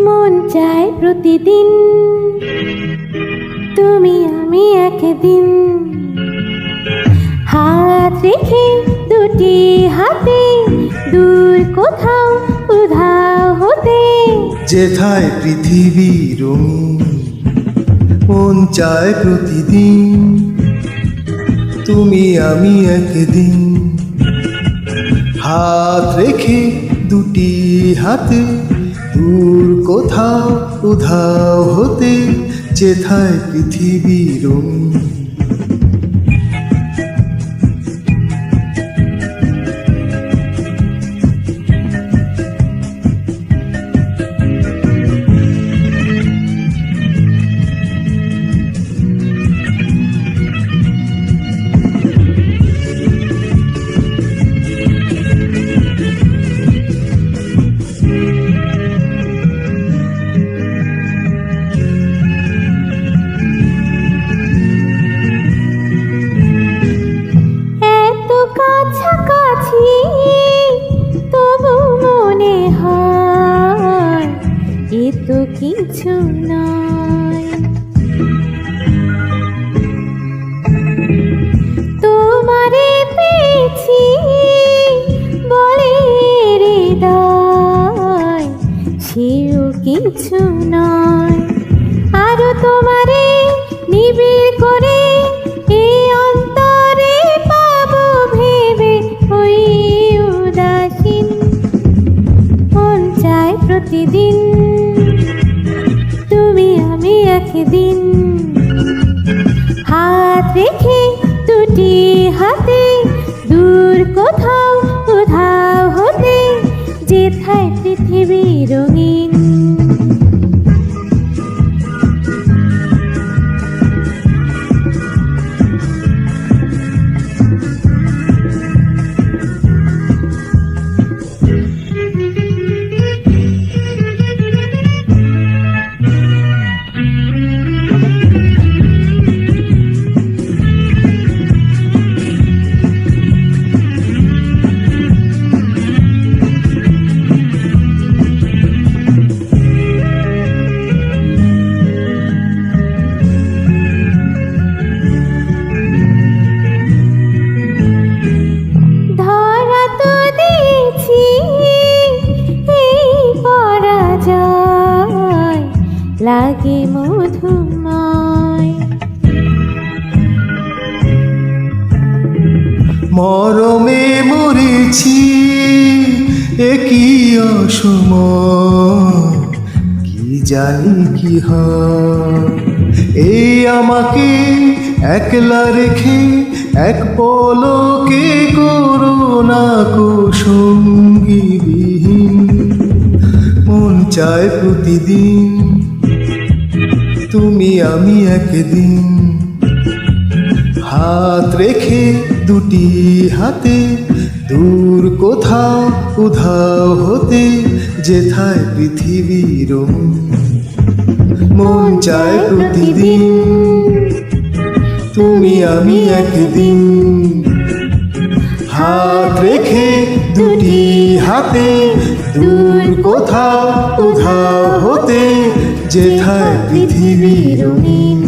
মন চায় প্রতিদিন তুমি আমি একদিন হাত রেখে দুটি হাতে দূর কোথাও উধাও হতে। যেথায় পৃথিবী রঙিন মন চায় প্রতিদিন তুমি আমি একদিন হাত রেখে দুটি হাতে দূর কোথাও উধাও হতে। যেথায় পৃথিবী রঙিন কাছাকাছি তবু মনে হয় এ তো কিছু নয়। তোমারে পেয়েছি বলে হৃদয় সেও কিছু নয়। আরো তোমারে নিবিড় করে এই অন্তরে পাবো ভেবে ওই উদাসীন। মন চায় প্রতিদিন তুমি আমি একদিন হাত রেখে দুটি হাতে দূর কোথাও উধাও হতে। যেথায় পৃথিবী রঙিন লাগে মধুময়। মরমে মরেছি একই অসময় কি জানি কি হয়। এই আমাকে একলা রেখে এক পলকে করোনা কো সঙ্গী বিহীন। মন চায় প্রতিদিন তুমি আমি একদিন হাত রেখে দুটি হাতে দূর কোথাও উধাও হতে। যেথায় পৃথিবী রঙিন মন চায় প্রতিদিন তুমি আমি একদিন হাত রেখে দুটি হাতে দূর কোথাও উধাও হতে। যেথায় পৃথিবী রঙিন।